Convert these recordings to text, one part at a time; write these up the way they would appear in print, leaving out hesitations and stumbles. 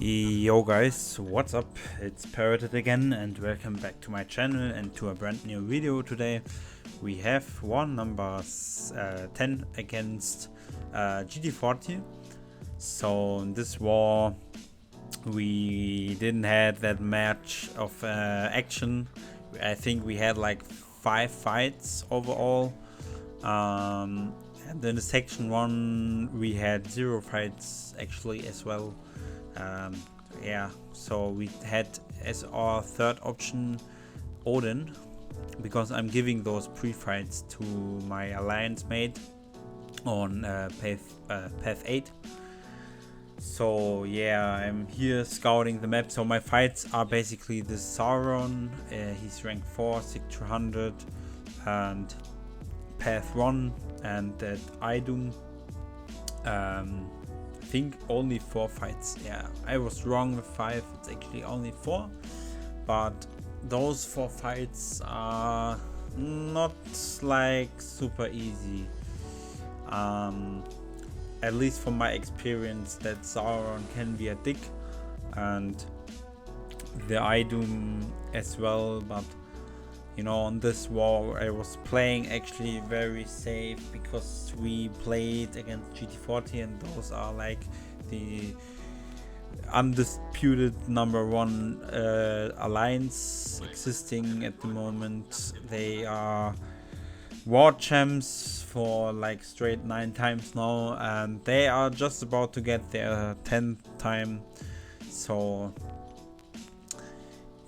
Yo guys, what's up? It's Parated again and welcome back to my channel and to a brand new video today. We have war number 10 against GT40. So in this war we didn't have that much of action. I think we had like 5 fights overall. And in the section 1 we had 0 fights actually as well. Yeah, so we had as our third option Odin, because I'm giving those pre-fights to my alliance mate on path 8. So yeah, I'm here scouting the map. So my fights are basically the Sauron, he's rank 4, 6200, and path 1, and that Ibom. I think only 4 fights. Yeah, I was wrong with 5. It's actually only 4, but those 4 fights are not like super easy. At least from my experience, that Sauron can be a dick, and the Ibom as well. But you know, on this war I was playing actually very safe because we played against GT40, and those are like the undisputed #1 alliance existing at the moment. They are war champs for like straight 9 times now, and they are just about to get their 10th time. So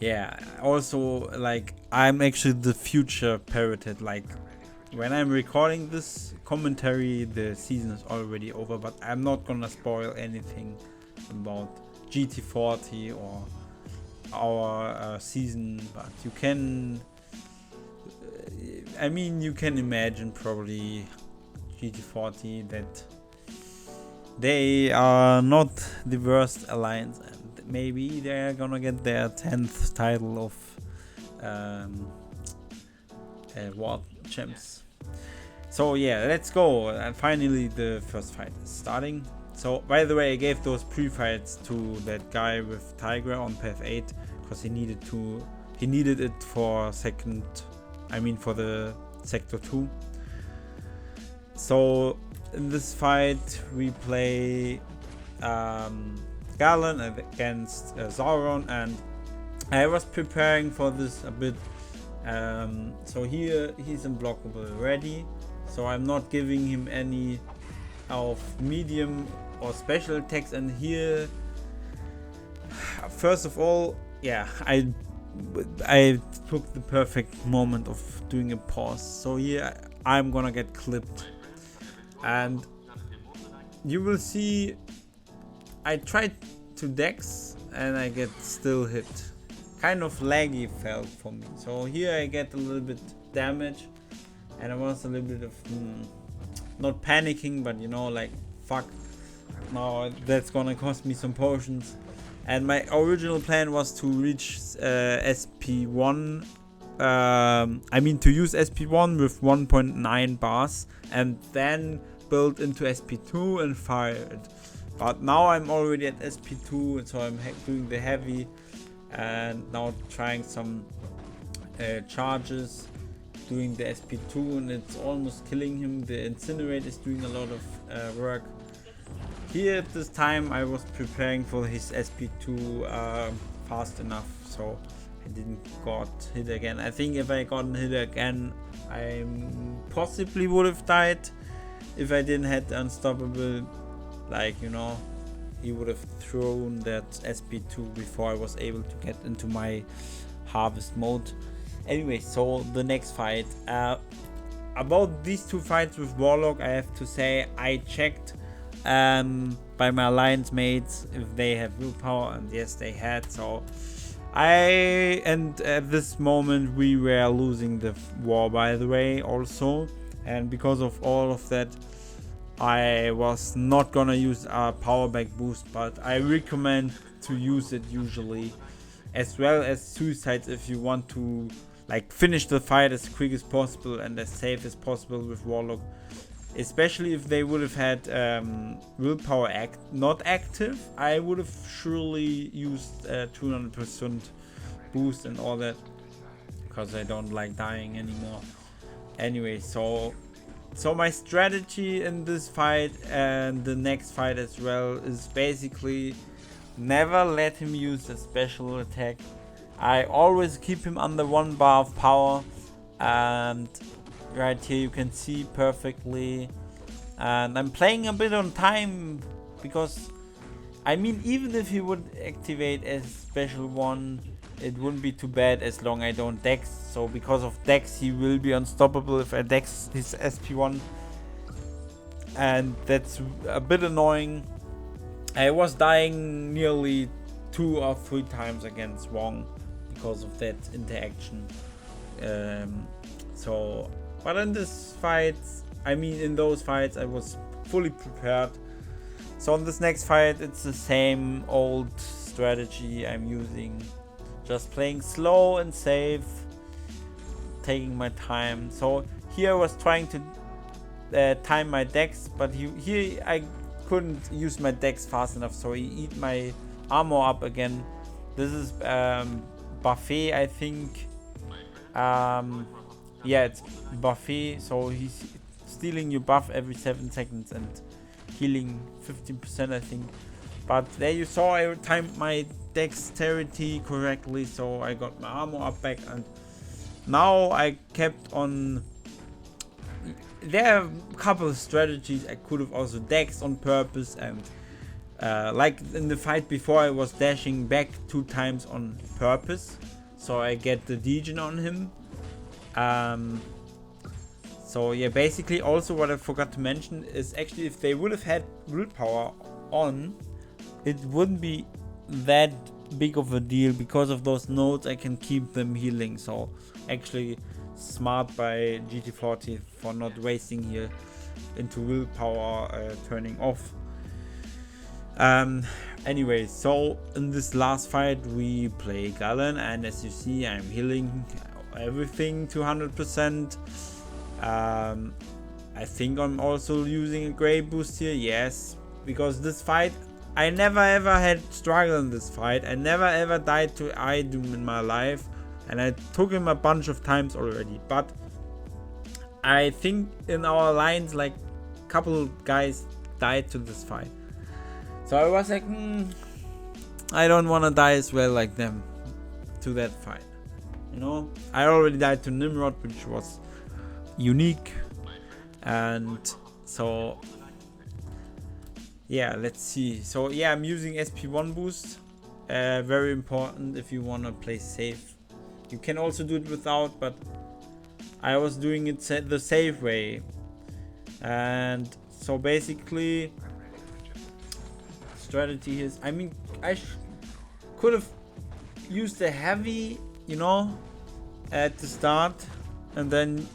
yeah, also like I'm actually the future Parated. Like when I'm recording this commentary, the season is already over, but I'm not gonna spoil anything about GT40 or our season. But you can, I mean, you can imagine probably GT40 that they are not the worst alliance, and maybe they're gonna get their 10th title of war champs. So yeah, let's go. And finally the first fight is starting. So by the way, I gave those pre-fights to that guy with Tiger on path 8 because he needed it for for the sector 2. So in this fight we play Galan against Sauron, and I was preparing for this a bit. So here he's unblockable already, so I'm not giving him any of medium or special attacks. And here, first of all, yeah, I took the perfect moment of doing a pause. So here I'm gonna get clipped, and you will see I tried to dex and I get still hit. Kind of laggy felt for me. So here I get a little bit damage, and I was a little bit of not panicking, but you know, like fuck, now that's gonna cost me some potions. And my original plan was to reach SP1, to use SP1 with 1.9 bars and then build into SP2 and fire it. But now I'm already at SP2, and so I'm doing the heavy and now trying some charges, doing the SP2, and it's almost killing him. The incinerate is doing a lot of work. Here at this time I was preparing for his SP2 fast enough, so I didn't got hit again. I think if I got hit again, I possibly would have died if I didn't have the unstoppable. Like, you know, he would have thrown that SP2 before I was able to get into my harvest mode. Anyway, so the next fight, about these 2 fights with Warlock, I have to say I checked by my alliance mates if they have willpower, and yes, they had. So and at this moment we were losing the war, by the way, also, and because of all of that I was not gonna use a power back boost, but I recommend to use it usually, as well as suicides if you want to like finish the fight as quick as possible and as safe as possible with Warlock. especially if they would have had willpower not active. I would have surely used 200% boost and all that, because I don't like dying anymore. Anyway, so my strategy in this fight and the next fight as well is basically never let him use a special attack. I always keep him under 1 bar of power, and right here you can see perfectly. And I'm playing a bit on time, because I mean, even if he would activate a special one, it wouldn't be too bad as long I don't dex. So because of dex, he will be unstoppable if I dex his SP1, and that's a bit annoying. I was dying nearly 2 or 3 times against Wong because of that interaction. But in this fight, I mean in those fights, I was fully prepared. So in this next fight, it's the same old strategy I'm using. Just playing slow and safe, taking my time. So here I was trying to time my dex, but here I couldn't use my dex fast enough, so he eat my armor up again. This is buffet, I think. Yeah, it's buffet, so he's stealing your buff every 7 seconds and healing 15%, I think. But there you saw I timed my dexterity correctly, so I got my armor up back, and now I kept on. There are a couple of strategies. I could have also dexed on purpose, and like in the fight before, I was dashing back 2 times on purpose, so I get the degen on him. So yeah, basically also what I forgot to mention is actually if they would have had willpower on, it wouldn't be that big of a deal. Because of those nodes, I can keep them healing. So actually smart by GT40 for not wasting here into willpower turning off. Anyway, so in this last fight we play Galan, and as you see, I'm healing everything to 100%. I think I'm also using a gray boost here, yes, because this fight I never ever had struggle in this fight. I never ever died to Ibom in my life, and I took him a bunch of times already, but I think in our lines like a couple guys died to this fight, so I was like, I don't want to die as well like them to that fight, you know. I already died to Nimrod, which was unique, and so yeah, let's see. So yeah, I'm using SP1 boost, very important if you want to play safe. You can also do it without, but I was doing it the safe way. And so basically strategy is, I mean, I could have used a heavy, you know, at the start, and then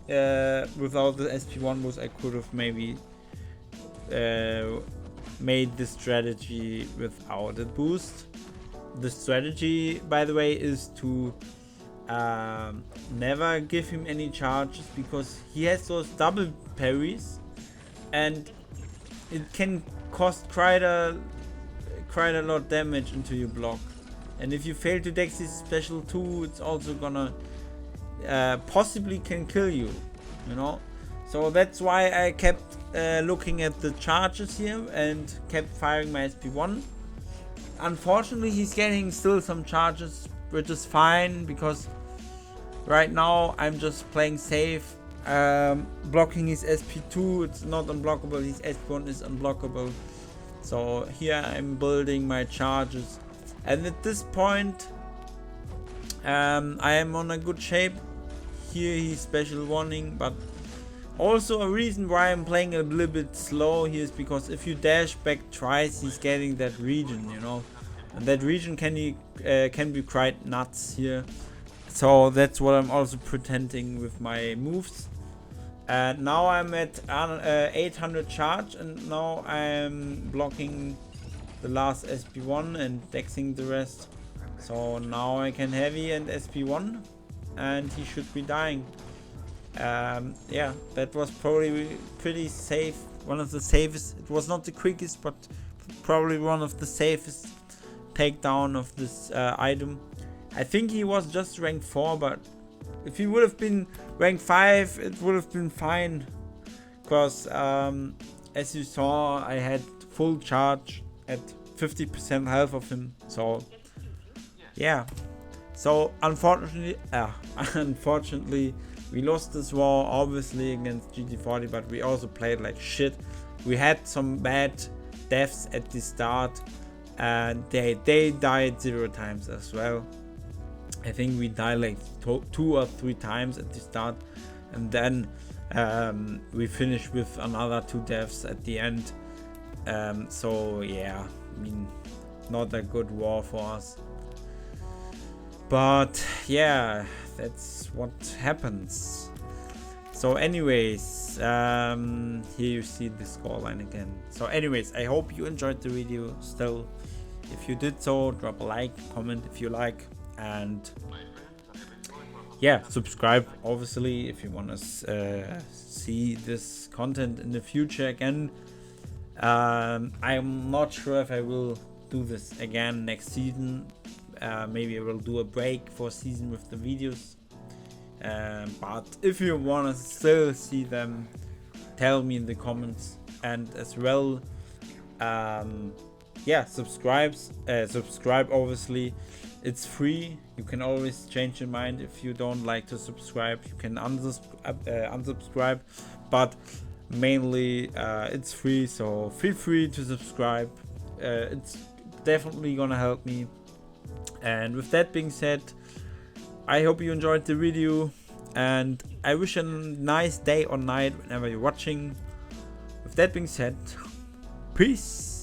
without the SP1 boost I could have maybe made this strategy without a boost. The strategy, by the way, is to never give him any charges, because he has those double parries and it can cost quite a lot damage into your block. And if you fail to dex his special 2, it's also gonna possibly can kill you, you know. So that's why I kept looking at the charges here and kept firing my SP1. Unfortunately, he's getting still some charges, which is fine, because right now I'm just playing safe, blocking his SP2. It's not unblockable, his SP1 is unblockable. So here I'm building my charges, and at this point I am on a good shape. Here he's special warning, but also a reason why I'm playing a little bit slow here is because if you dash back twice, he's getting that region, you know, and that region can be quite nuts here. So that's what I'm also pretending with my moves. And now I'm at 800 charge, and now I'm blocking the last SP1 and dexing the rest. So now I can heavy and SP1, and he should be dying. Yeah, that was probably pretty safe, one of the safest. It was not the quickest, but probably one of the safest takedown of this item. I think he was just rank 4, but if he would have been rank 5, it would have been fine, because as you saw, I had full charge at 50% health of him. So yeah, so unfortunately we lost this war, obviously, against GT40, but we also played like shit. We had some bad deaths at the start, and they died 0 times as well. I think we died like 2 or 3 times at the start, and then we finished with another 2 deaths at the end. So yeah, I mean, not a good war for us. But yeah, that's what happens. So anyways, here you see the scoreline again. So anyways, I hope you enjoyed the video still. If you did so, drop a like, comment if you like, and yeah, subscribe obviously if you want to see this content in the future again. I'm not sure if I will do this again next season. Maybe I will do a break for a season with the videos. But if you want to still see them, tell me in the comments. And as well, yeah, subscribe obviously. It's free. You can always change your mind. If you don't like to subscribe, you can unsubscribe, but mainly it's free, so feel free to subscribe. It's definitely gonna help me. And with that being said, I hope you enjoyed the video, and I wish a nice day or night whenever you're watching. With that being said, peace.